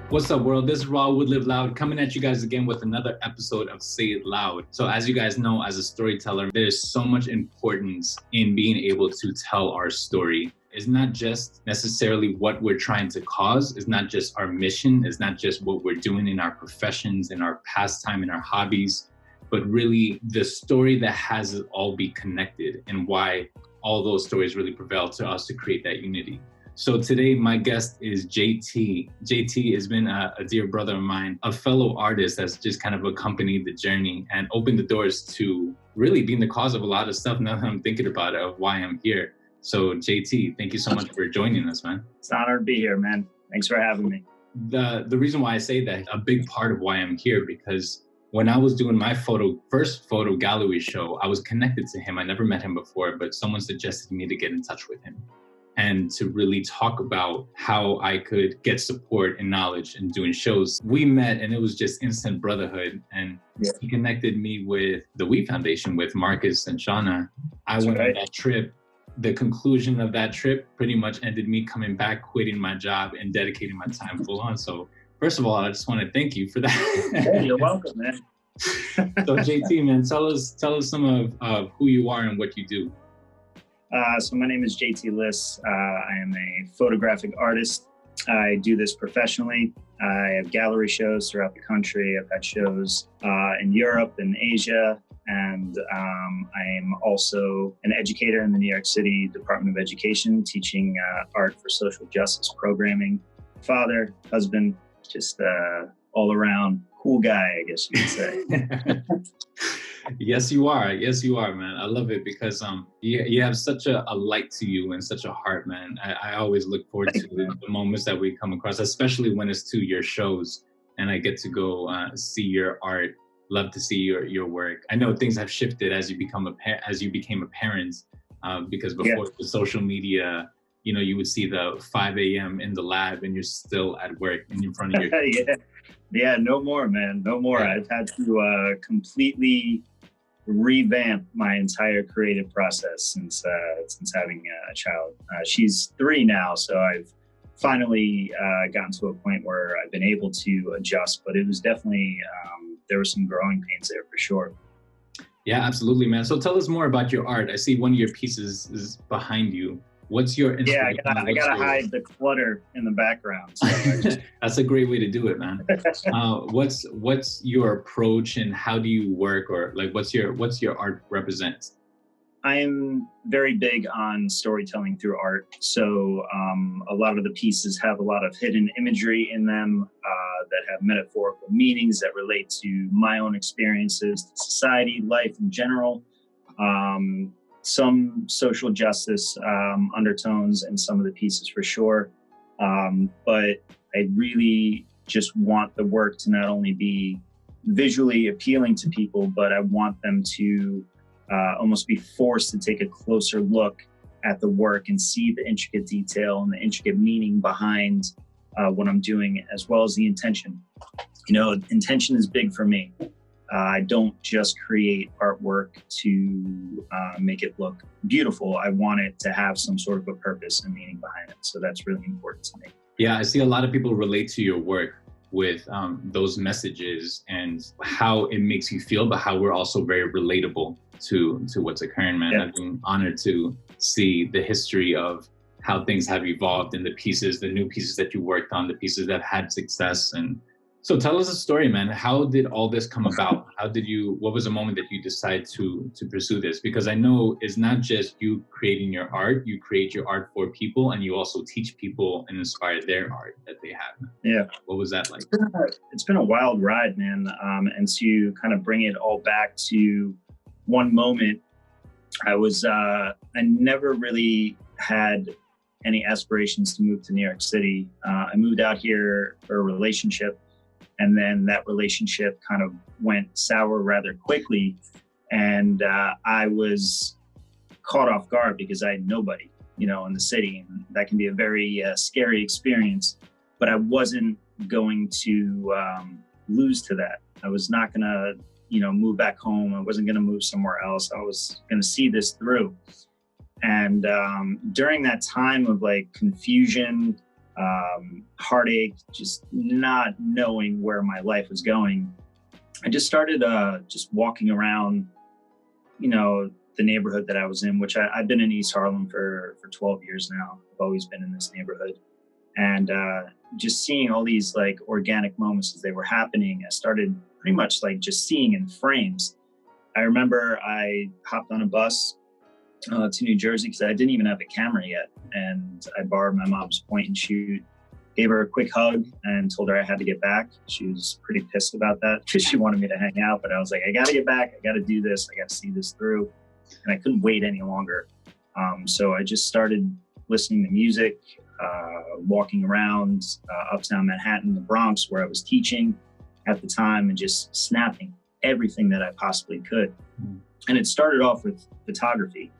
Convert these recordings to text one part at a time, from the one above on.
What's up, world? This is Raw Would Live Loud coming at you guys again with another episode of Say It Loud. So as you guys know, as a storyteller, there's so much importance in being able to tell our story. It's not just necessarily what we're trying to cause. It's not just our mission. It's not just what we're doing in our professions, in our pastime, in our hobbies, but really the story that has it all be connected and why all those stories really prevail to us to create that unity. So today, my guest is JT. JT has been a dear brother of mine, a fellow artist that's just kind of accompanied the journey and opened the doors to really being the cause of a lot of stuff now that I'm thinking about it, of why I'm here. So JT, thank you so much for joining us, man. It's an honor to be here, man. Thanks for having me. The reason why I say that, a big part of why I'm here, because when I was doing my first photo gallery show, I was connected to him. I never met him before, but someone suggested me to get in touch with him and to really talk about how I could get support and knowledge in doing shows. We met and it was just instant brotherhood. And he connected me with the We Foundation, with Marcus and Shauna. I went on that trip. The conclusion of that trip pretty much ended me coming back, quitting my job and dedicating my time full on. So first of all, I just want to thank you for that. Hey, you're welcome, man. So JT, man, tell us some of who you are and what you do. So my name is St Liss. I am a photographic artist. I do this professionally. I have gallery shows throughout the country. I've had shows in Europe and Asia. And I am also an educator in the New York City Department of Education, teaching art for social justice programming. Father, husband, just all around cool guy, I guess you could say. Yes, you are. Yes, you are, man. I love it because you have such a light to you and such a heart, man. I always look forward to the moments that we come across, especially when it's to your shows and I get to go see your art. Love to see your work. I know things have shifted as you became a parent, because before the social media, you would see the 5 a.m. in the lab and you're still at work and in front of your Yeah, no more, man. No more. Yeah. I've had to completely revamp my entire creative process since having a child. She's 3 now, so I've finally gotten to a point where I've been able to adjust, but it was definitely, there were some growing pains there for sure. Yeah, absolutely, man. So tell us more about your art. I see one of your pieces is behind you. What's your inspiration? Yeah, I gotta hide the clutter in the background. So That's a great way to do it, man. What's your approach and how do you work, or like what's your art represent? I am very big on storytelling through art. So a lot of the pieces have a lot of hidden imagery in them that have metaphorical meanings that relate to my own experiences, to society, life in general. Some social justice undertones in some of the pieces for sure. But I really just want the work to not only be visually appealing to people, but I want them to almost be forced to take a closer look at the work and see the intricate detail and the intricate meaning behind what I'm doing, as well as the intention. Intention is big for me. I don't just create artwork to make it look beautiful. I want it to have some sort of a purpose and meaning behind it. So that's really important to me. Yeah, I see a lot of people relate to your work with those messages and how it makes you feel, but how we're also very relatable to what's occurring, man. Yeah. I've been honored to see the history of how things have evolved and the new pieces that you worked on, the pieces that had success. And so tell us a story, man. How did all this come about? What was the moment that you decided to pursue this? Because I know it's not just you creating your art, you create your art for people and you also teach people and inspire their art that they have. Yeah. What was that like? It's been a wild ride, man. And to kind of bring it all back to one moment, I never really had any aspirations to move to New York City. I moved out here for a relationship. And then that relationship kind of went sour rather quickly. And I was caught off guard because I had nobody, in the city. And that can be a very scary experience. But I wasn't going to lose to that. I was not going to, move back home. I wasn't going to move somewhere else. I was going to see this through. And during that time of like confusion, heartache, just not knowing where my life was going, I just started just walking around, the neighborhood that I was in, which I've been in East Harlem for 12 years now. I've always been in this neighborhood. And just seeing all these like organic moments as they were happening, I started pretty much like just seeing in frames. I remember I hopped on a bus to New Jersey because I didn't even have a camera yet. And I borrowed my mom's point and shoot, gave her a quick hug and told her I had to get back. She was pretty pissed about that because she wanted me to hang out. But I was like, I got to get back. I got to do this. I got to see this through. And I couldn't wait any longer. So I just started listening to music, walking around uptown Manhattan, the Bronx, where I was teaching at the time, and just snapping everything that I possibly could. And it started off with photography.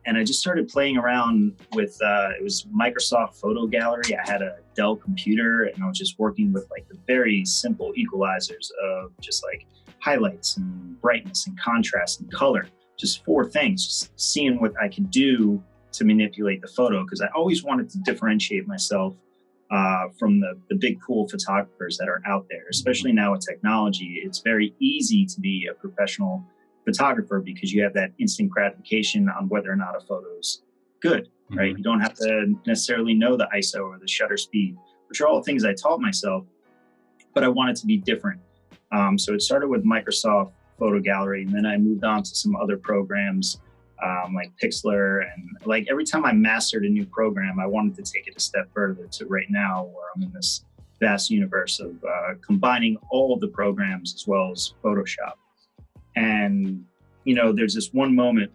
And I just started playing around with, it was Microsoft Photo Gallery. I had a Dell computer, and I was just working with like the very simple equalizers of just like highlights and brightness and contrast and color, just 4 things, just seeing what I could do to manipulate the photo. Because I always wanted to differentiate myself from the big cool photographers that are out there, especially now with technology. It's very easy to be a professional photographer because you have that instant gratification on whether or not a photo's good, right? You don't have to necessarily know the ISO or the shutter speed, which are all things I taught myself, but I wanted to be different. So it started with Microsoft Photo Gallery, and then I moved on to some other programs like Pixlr. And like every time I mastered a new program, I wanted to take it a step further to right now where I'm in this vast universe of combining all of the programs as well as Photoshop. And, there's this one moment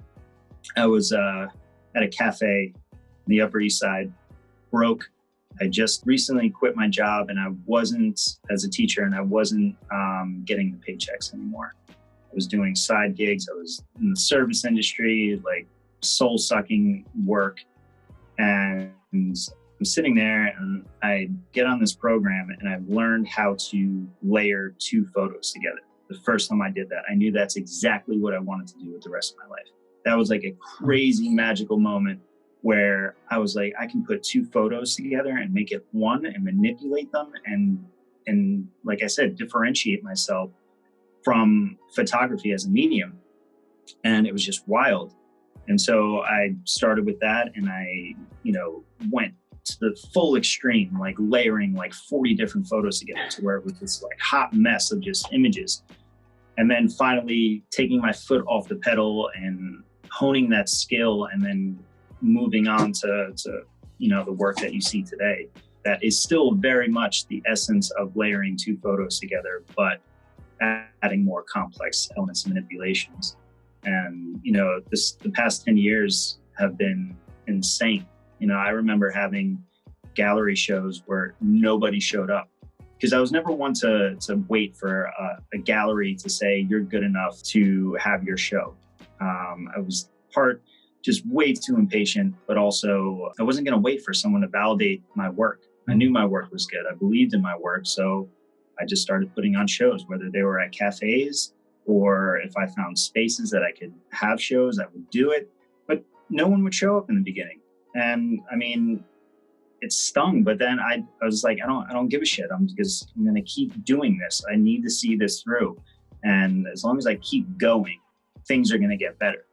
I was at a cafe in the Upper East Side, broke. I just recently quit my job, and I wasn't, as a teacher, and I wasn't getting the paychecks anymore. I was doing side gigs. I was in the service industry, like soul-sucking work. And I'm sitting there, and I get on this program, and I've learned how to layer 2 photos together. The first time I did that, I knew that's exactly what I wanted to do with the rest of my life. That was like a crazy magical moment where I was like, I can put 2 photos together and make it one and manipulate them. And like I said, differentiate myself from photography as a medium. And it was just wild. And so I started with that, and I, went to the full extreme, like layering like 40 different photos together to where it was this like hot mess of just images. And then finally taking my foot off the pedal and honing that skill, and then moving on to the work that you see today. That is still very much the essence of layering 2 photos together, but adding more complex elements and manipulations. And, the past 10 years have been insane. I remember having gallery shows where nobody showed up because I was never one to wait for a gallery to say you're good enough to have your show. I was just way too impatient, but also I wasn't going to wait for someone to validate my work. I knew my work was good. I believed in my work. So I just started putting on shows, whether they were at cafes or if I found spaces that I could have shows, I would do it. But no one would show up in the beginning. And I mean, it stung, but then I was like, I don't give a shit. I'm going to keep doing this. I need to see this through. And as long as I keep going, things are going to get better.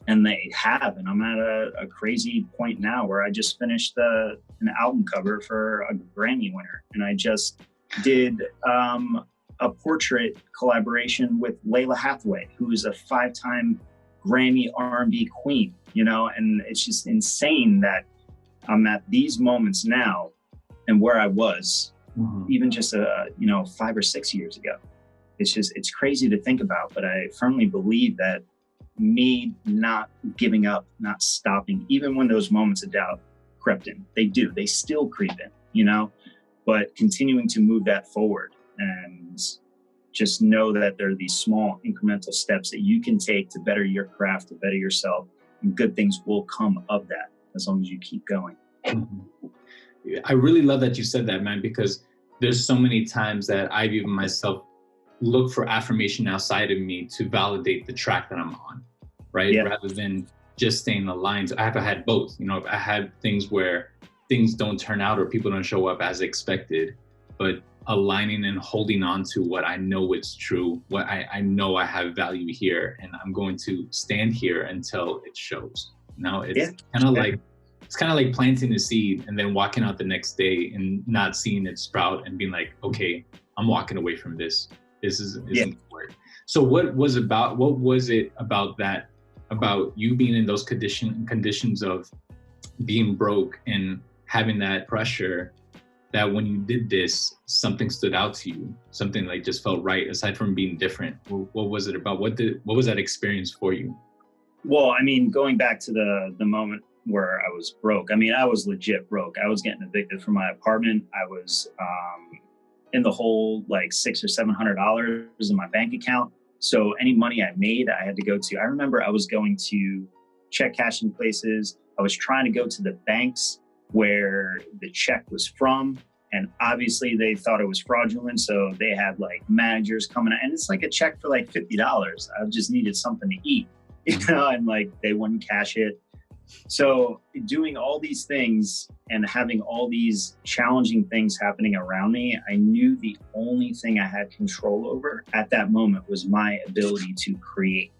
And they have. And I'm at a crazy point now where I just finished an album cover for a Grammy winner. And I just did a portrait collaboration with Layla Hathaway, who is a 5-time Grammy R&B queen, and it's just insane that I'm at these moments now and where I was even just 5 or 6 years ago. It's crazy to think about, but I firmly believe that me not giving up, not stopping, even when those moments of doubt crept in, they still creep in, but continuing to move that forward and just know that there are these small incremental steps that you can take to better your craft, to better yourself, and good things will come of that as long as you keep going. I really love that you said that, man, because there's so many times that I've even myself look for affirmation outside of me to validate the track that I'm on, right? Yeah. Rather than just staying aligned. I have had both. I had things where things don't turn out or people don't show up as expected, but aligning and holding on to what I know is true, what I know I have value here, and I'm going to stand here until it shows. Now it's kind of like planting a seed and then walking out the next day and not seeing it sprout and being like, okay, I'm walking away from this. This isn't work. So what was it about that, about you being in those conditions of being broke and having that pressure, that when you did this, something stood out to you, something like just felt right, aside from being different? What was it about? What was that experience for you? Well, I mean, going back to the moment where I was broke, I mean, I was legit broke. I was getting evicted from my apartment. I was in the hole like $600 or $700 in my bank account. So any money I made, I had to go to. I remember I was going to check cashing places. I was trying to go to the banks where the check was from. And obviously they thought it was fraudulent. So they had like managers coming in, and it's like a check for like $50. I just needed something to eat, and like they wouldn't cash it. So doing all these things and having all these challenging things happening around me, I knew the only thing I had control over at that moment was my ability to create.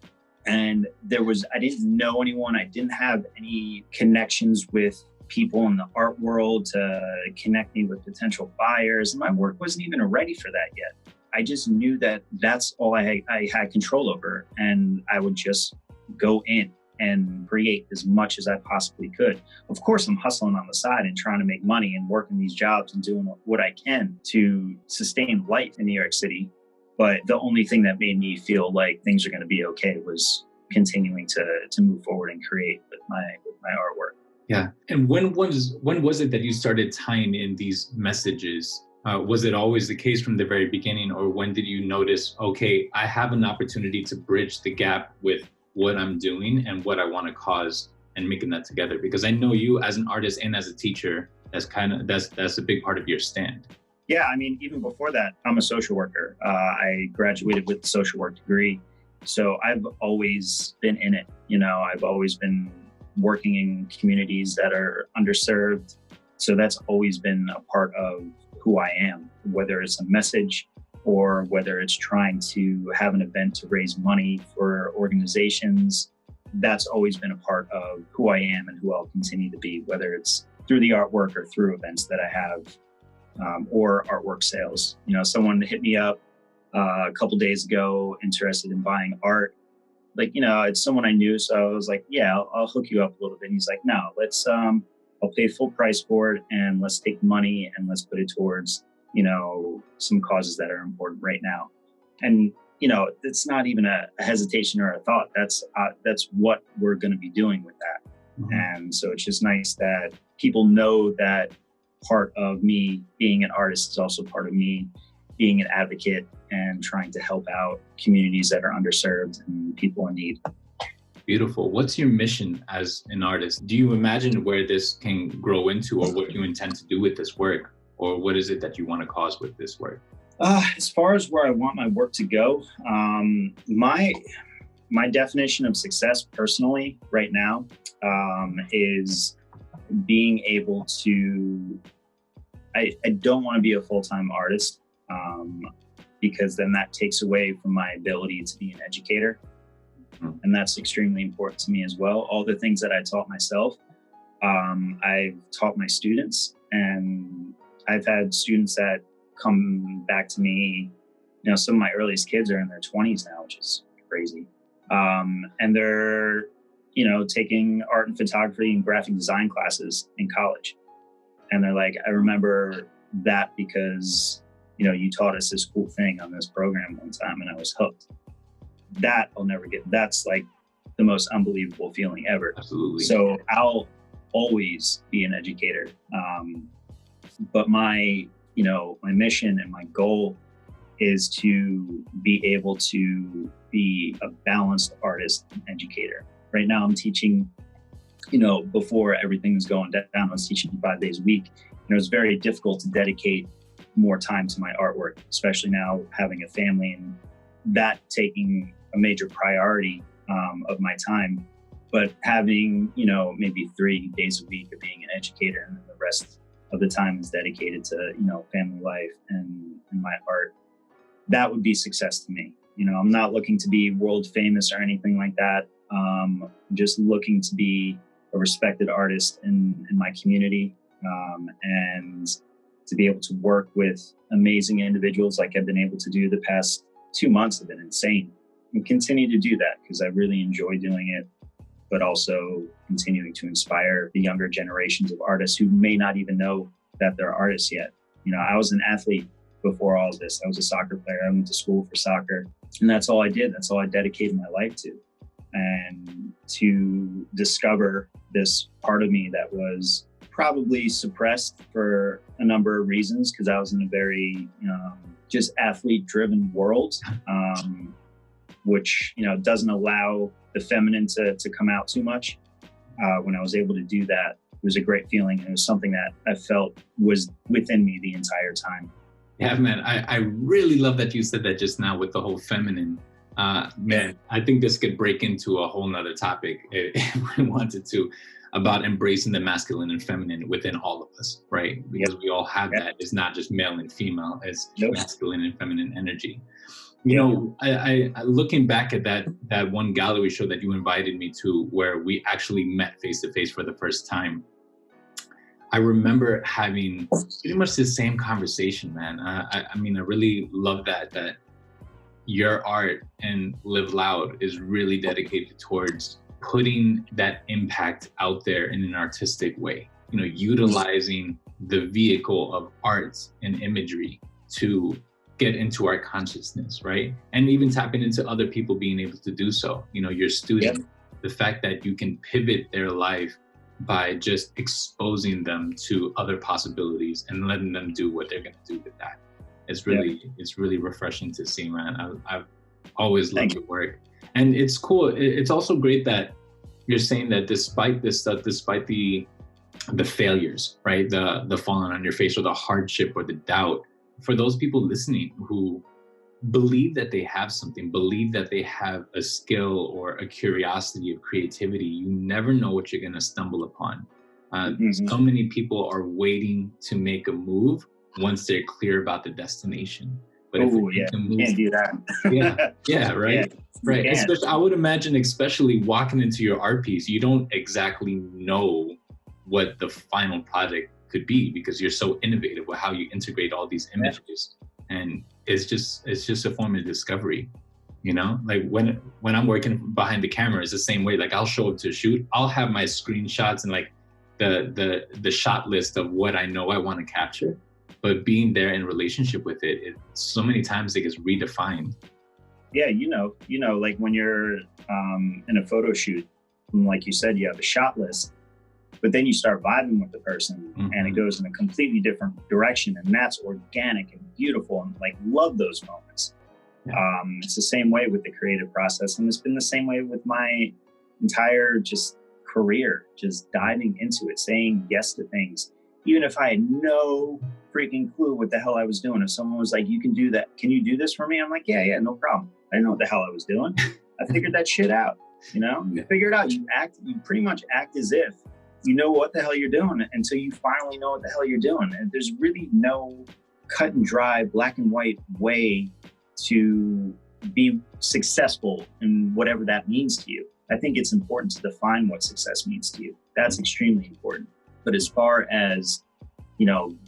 And I didn't know anyone. I didn't have any connections with people in the art world to connect me with potential buyers. My work wasn't even ready for that yet. I just knew that that's all I had control over. And I would just go in and create as much as I possibly could. Of course, I'm hustling on the side and trying to make money and working these jobs and doing what I can to sustain life in New York City. But the only thing that made me feel like things are going to be okay was continuing to move forward and create with my artwork. Yeah. And when was it that you started tying in these messages? Was it always the case from the very beginning, or when did you notice, okay, I have an opportunity to bridge the gap with what I'm doing and what I want to cause, and making that together? Because I know you as an artist and as a teacher, that's a big part of your stand. Yeah, I mean, even before that, I'm a social worker. I graduated with a social work degree. So I've always been in it. I've always been working in communities that are underserved. So that's always been a part of who I am, whether it's a message or whether it's trying to have an event to raise money for organizations. That's always been a part of who I am and who I'll continue to be, whether it's through the artwork or through events that I have, or artwork sales. Someone hit me up a couple days ago, interested in buying art. Like, it's someone I knew. So I was like, yeah, I'll hook you up a little bit. And he's like, no, I'll pay full price for it, and let's take money and let's put it towards, some causes that are important right now. And, it's not even a hesitation or a thought. That's what we're going to be doing with that. Mm-hmm. And so it's just nice that people know that part of me being an artist is also part of me being an advocate and trying to help out communities that are underserved and people in need. Beautiful. What's your mission as an artist? Do you imagine where this can grow into, or what you intend to do with this work? Or what is it that you want to cause with this work? As far as where I want my work to go, my definition of success personally right now is being able to, I don't want to be a full-time artist, because then that takes away from my ability to be an educator. And that's extremely important to me as well. All the things that I taught myself, I've taught my students, and I've had students that come back to me. Some of my earliest kids are in their 20s now, which is crazy. And they're, taking art and photography and graphic design classes in college. And they're like, I remember that because, you taught us this cool thing on this program one time, and I was hooked. That I'll never get. That's like the most unbelievable feeling ever. Absolutely. So I'll always be an educator. But my mission and my goal is to be able to be a balanced artist and educator. Right now I'm teaching, before everything was going down, I was teaching 5 days a week. And it was very difficult to dedicate more time to my artwork, especially now having a family and that taking a major priority of my time. but having, maybe 3 days a week of being an educator, and then the rest of the time is dedicated to, family life and my art, that would be success to me. I'm not looking to be world famous or anything like that. I'm just looking to be a respected artist in my community, and to be able to work with amazing individuals like I've been able to do the past 2 months have been insane, and continue to do that because I really enjoy doing it, but also continuing to inspire the younger generations of artists who may not even know that they're artists yet. I was an athlete before all of this. I was a soccer player. I went to school for soccer, and that's all I did. That's all I dedicated my life to. And to discover this part of me that was probably suppressed for a number of reasons, because I was in a very just athlete-driven world, which doesn't allow the feminine to come out too much. When I was able to do that, it was a great feeling, and it was something that I felt was within me the entire time. Yeah, man, I really love that you said that just now with the whole feminine. Man, I think this could break into a whole nother topic if we wanted to, about embracing the masculine and feminine within all of us, right? Because we all have that. It's not just male and female, it's masculine and feminine energy. I looking back at that one gallery show that you invited me to, where we actually met face to face for the first time, I remember having pretty much the same conversation, man. I mean, I really love that your art and Live Loud is really dedicated towards putting that impact out there in an artistic way, utilizing the vehicle of art and imagery to get into our consciousness, right? And even tapping into other people being able to do so. Your student, the fact that you can pivot their life by just exposing them to other possibilities and letting them do what they're going to do with that. It's really refreshing to see, man. I've always loved your work. And it's cool. It's also great that you're saying that despite this stuff, despite the failures, right? The falling on your face, or the hardship, or the doubt, for those people listening who believe that they have something, believe that they have a skill or a curiosity of creativity, you never know what you're going to stumble upon. So many people are waiting to make a move once they're clear about the destination. But if you can't do that. Right. Especially, I would imagine, especially walking into your art piece, you don't exactly know what the final project could be, because you're so innovative with how you integrate all these images. And it's just a form of discovery, like when I'm working behind the camera, it's the same way. Like, I'll show up to a shoot, I'll have my screenshots and like the shot list of what I know I want to capture, but being there in relationship with it so many times it gets redefined. Yeah, like when you're in a photo shoot, like you said, you have a shot list, but then you start vibing with the person, and it goes in a completely different direction, and that's organic and beautiful, and like, love those moments. It's the same way with the creative process, and it's been the same way with my entire just career, just diving into it, saying yes to things, even if I had no freaking clue what the hell I was doing. If someone was like, "You can do that, can you do this for me?" I'm like, yeah, no problem. I didn't know what the hell I was doing. I figured that shit out. You figure it out. You pretty much act as if you know what the hell you're doing until you finally know what the hell you're doing. And there's really no cut and dry, black and white way to be successful in whatever that means to you. I think it's important to define what success means to you. That's extremely important. But as far as,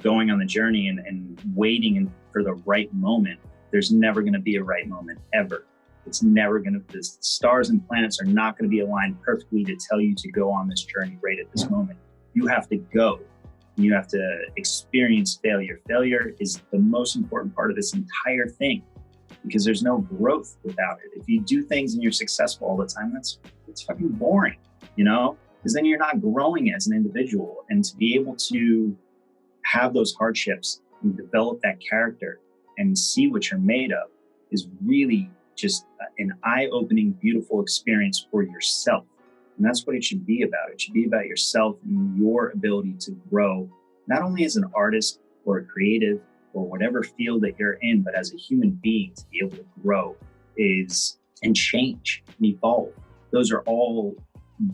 going on the journey and waiting for the right moment, there's never going to be a right moment, ever. It's never going to, the stars and planets are not going to be aligned perfectly to tell you to go on this journey right at this moment. You have to go. You have to experience failure. Failure is the most important part of this entire thing, because there's no growth without it. If you do things and you're successful all the time, it's fucking boring, because then you're not growing as an individual. And to be able to have those hardships and develop that character and see what you're made of is really just an eye-opening, beautiful experience for yourself. And that's what it should be about. It should be about yourself and your ability to grow, not only as an artist or a creative or whatever field that you're in, but as a human being to be able to grow and change and evolve. Those are all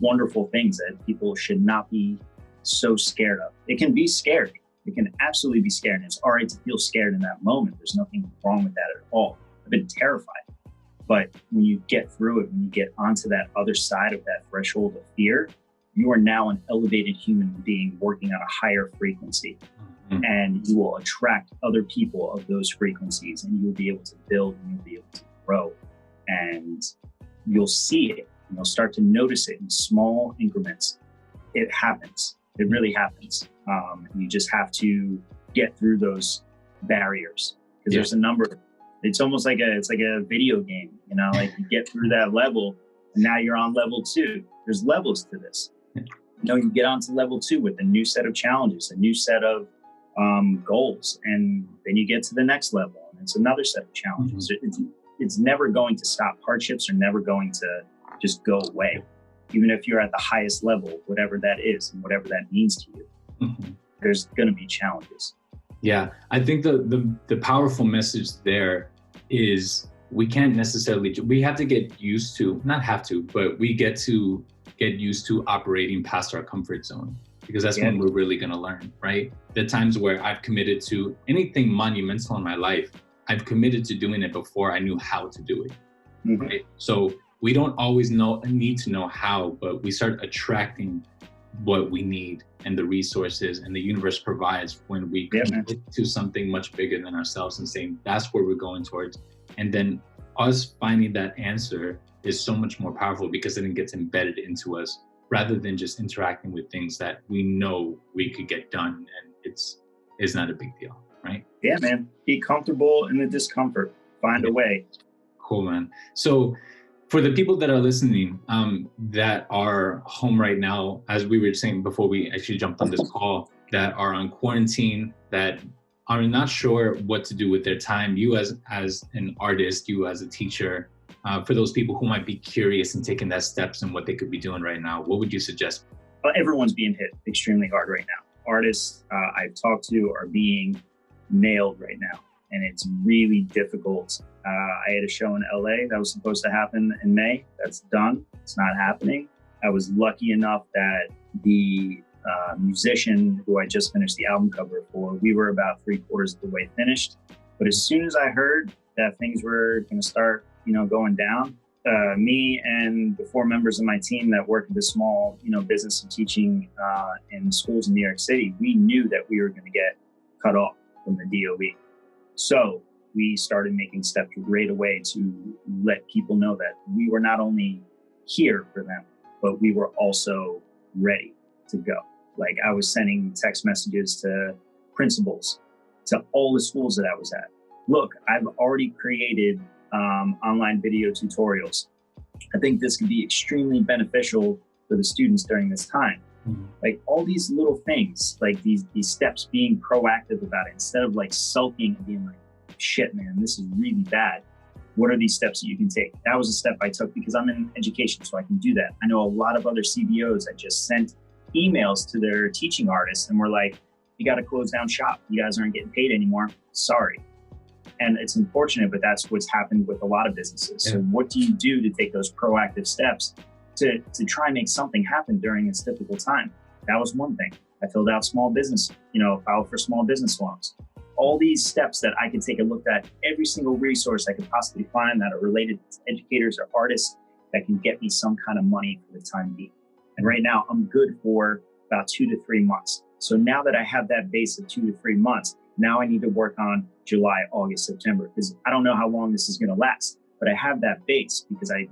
wonderful things that people should not be so scared of. It can be scary. It can absolutely be scary. And it's all right to feel scared in that moment. There's nothing wrong with that at all. I've been terrified. But when you get through it, when you get onto that other side of that threshold of fear, you are now an elevated human being working on a higher frequency. Mm-hmm. And you will attract other people of those frequencies, and you'll be able to build and you'll be able to grow. And you'll see it. And you'll start to notice it in small increments. It happens. It really happens. You just have to get through those barriers, because there's a number. It's almost like a video game, you know, like you get through that level and now you're on level 2. There's levels to this. You know, you get onto level 2 with a new set of challenges, a new set of goals, and then you get to the next level and it's another set of challenges. Mm-hmm. It's never going to stop. Hardships are never going to just go away, even if you're at the highest level, whatever that is and whatever that means to you. Mm-hmm. There's going to be challenges. Yeah, I think the powerful message there is we can't necessarily, we have to get used to, not have to, but we get used to operating past our comfort zone, because that's when we're really going to learn, right? The times where I've committed to anything monumental in my life, I've committed to doing it before I knew how to do it. Mm-hmm. Right? So we don't always need to know how, but we start attracting what we need and the resources, and the universe provides when we commit to something much bigger than ourselves and saying that's where we're going towards. And then us finding that answer is so much more powerful, because then it gets embedded into us rather than just interacting with things that we know we could get done and it's not a big deal, right? Yeah, man. Be comfortable in the discomfort. Find a way. Cool, man. So for the people that are listening, that are home right now, as we were saying before we actually jumped on this call, that are on quarantine, that are not sure what to do with their time, you as an artist, you as a teacher, for those people who might be curious and taking that steps and what they could be doing right now, what would you suggest? Everyone's being hit extremely hard right now. Artists I've talked to are being nailed right now, and it's really difficult. I had a show in LA that was supposed to happen in May. That's done. It's not happening. I was lucky enough that the musician who I just finished the album cover for, we were about 3/4 of the way finished. But as soon as I heard that things were going to start, going down, me and the 4 members of my team that work at the small, business of teaching in schools in New York City, we knew that we were going to get cut off from the DOE. So we started making steps right away to let people know that we were not only here for them, but we were also ready to go. Like, I was sending text messages to principals, to all the schools that I was at. Look, I've already created online video tutorials. I think this could be extremely beneficial for the students during this time. Mm-hmm. Like, all these little things, like these steps, being proactive about it, instead of like sulking and being like, shit, man, this is really bad. What are these steps that you can take? That was a step I took because I'm in education, so I can do that. I know a lot of other CBOs that just sent emails to their teaching artists and were like, you got to close down shop. You guys aren't getting paid anymore. Sorry. And it's unfortunate, but that's what's happened with a lot of businesses. Yeah. So what do you do to take those proactive steps to try and make something happen during this difficult time? That was one thing. I filled out small business, filed for small business loans. All these steps that I could take a look at, every single resource I could possibly find that are related to educators or artists that can get me some kind of money for the time being. And right now I'm good for about 2 to 3 months. So now that I have that base of 2 to 3 months, now I need to work on July, August, September, because I don't know how long this is going to last, but I have that base because I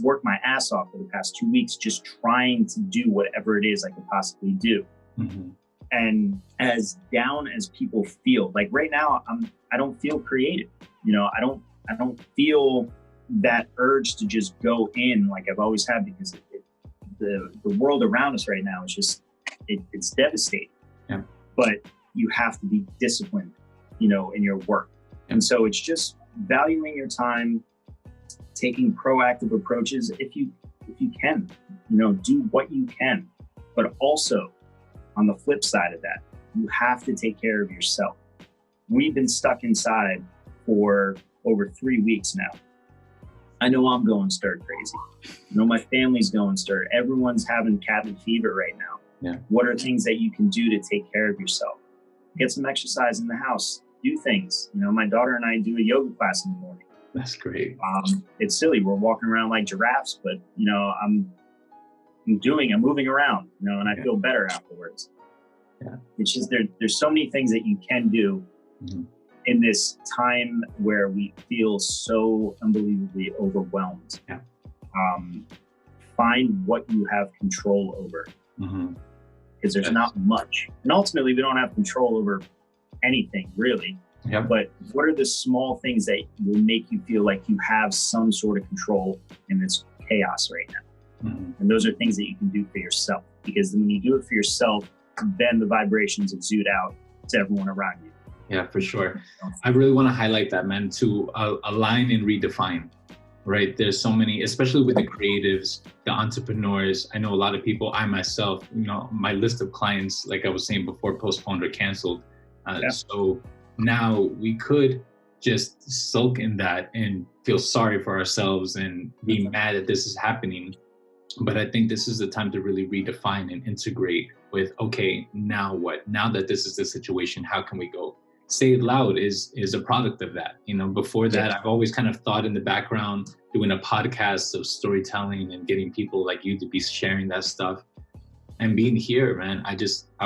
worked my ass off for the past 2 weeks, just trying to do whatever it is I could possibly do. Mm-hmm. And as down as people feel, like right now, I don't feel creative. I don't feel that urge to just go in like I've always had, because the world around us right now is just, it's devastating. Yeah. But you have to be disciplined, in your work. And so it's just valuing your time, taking proactive approaches if you can, do what you can, but also, on the flip side of that, you have to take care of yourself. We've been stuck inside for over 3 weeks now. I know I'm going stir crazy. I know my family's going stir. Everyone's having cabin fever right now. Yeah. What are things that you can do to take care of yourself? Get some exercise in the house. Do things. You know, my daughter and I do a yoga class in the morning. That's great. It's silly. We're walking around like giraffes, but you know, I'm moving around, you know, and I feel better afterwards. Yeah. It's just there's so many things that you can do in this time where we feel so unbelievably overwhelmed. Yeah. Find what you have control over, because there's not much, and ultimately we don't have control over anything really. Yeah. But what are the small things that will make you feel like you have some sort of control in this chaos right now? And those are things that you can do for yourself, because when you do it for yourself, then the vibrations exude out to everyone around you. Yeah, for sure. I really want to highlight that, man, to align and redefine, right? There's so many, especially with the creatives, the entrepreneurs. I know a lot of people, I myself, you know, my list of clients, like I was saying before, postponed or canceled. So now we could just sulk in that and feel sorry for ourselves and be mad that this is happening. But I think this is the time to really redefine and integrate with, okay, now what? Now that this is the situation, how can we go? Say It Loud is a product of that. You know, before that, I've always kind of thought in the background, doing a podcast of storytelling and getting people like you to be sharing that stuff. And being here, man, I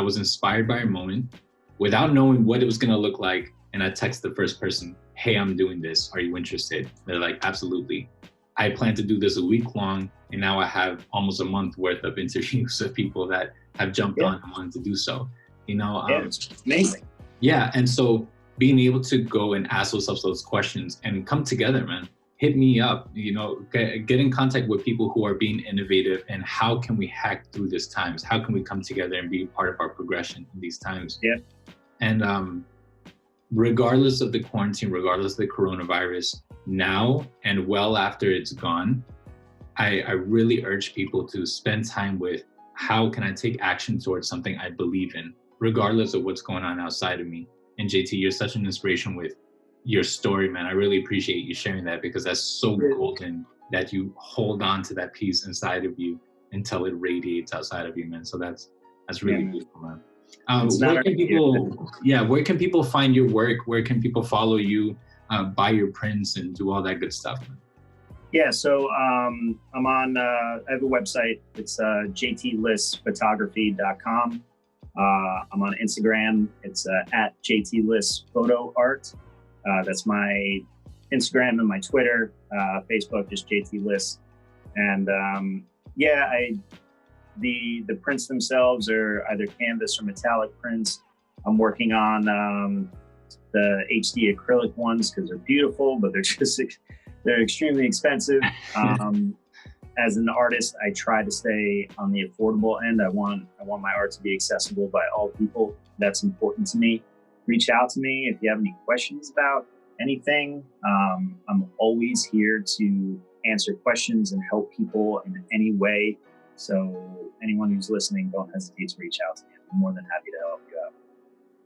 was inspired by a moment without knowing what it was going to look like. And I text the first person, hey, I'm doing this. Are you interested? They're like, absolutely. I plan to do this a week long. And now I have almost a month worth of interviews of people that have jumped on and wanted to do so. You know, it's amazing. Yeah. And so being able to go and ask ourselves those questions and come together, man, hit me up, you know, get in contact with people who are being innovative, and how can we hack through these times? How can we come together and be part of our progression in these times? Yeah. And regardless of the quarantine, regardless of the coronavirus, now and well after it's gone, I really urge people to spend time with, how can I take action towards something I believe in, regardless of what's going on outside of me. And JT, you're such an inspiration with your story, man. I really appreciate you sharing that, because that's so golden that you hold on to that piece inside of you until it radiates outside of you, man. So that's really beautiful, man. Where can people find your work? Where can people follow you, buy your prints, and do all that good stuff, man? Yeah, so I'm on, I have a website. It's jtlissphotography.com. I'm on Instagram. It's at jtlissPhotoArt. That's my Instagram and my Twitter. Facebook, just JTLiss. And the prints themselves are either canvas or metallic prints. I'm working on the HD acrylic ones because they're beautiful, but they're extremely expensive. As an artist, I try to stay on the affordable end. I want my art to be accessible by all people. That's important to me. Reach out to me if you have any questions about anything. I'm always here to answer questions and help people in any way. So anyone who's listening, don't hesitate to reach out to me. I'm more than happy to help you out.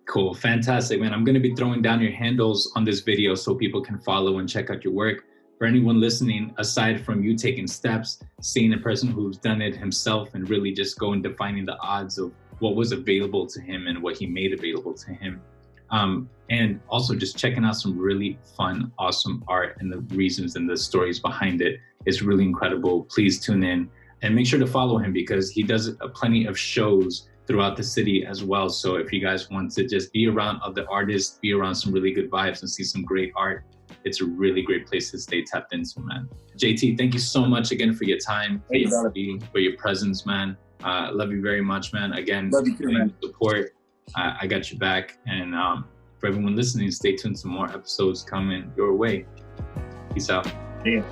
Cool. Fantastic, man. I'm going to be throwing down your handles on this video so people can follow and check out your work. For anyone listening, aside from you taking steps, seeing a person who's done it himself and really just going defining the odds of what was available to him and what he made available to him. And also just checking out some really fun, awesome art, and the reasons and the stories behind it is really incredible. Please tune in and make sure to follow him, because he does plenty of shows throughout the city as well. So if you guys want to just be around other artists, be around some really good vibes and see some great art, it's a really great place to stay tapped into, man. JT, thank you so much again for your time, for your presence, man. Love you very much, man. Again, love you too, man. Support. I got you back. And for everyone listening, stay tuned to more episodes coming your way. Peace out. See ya.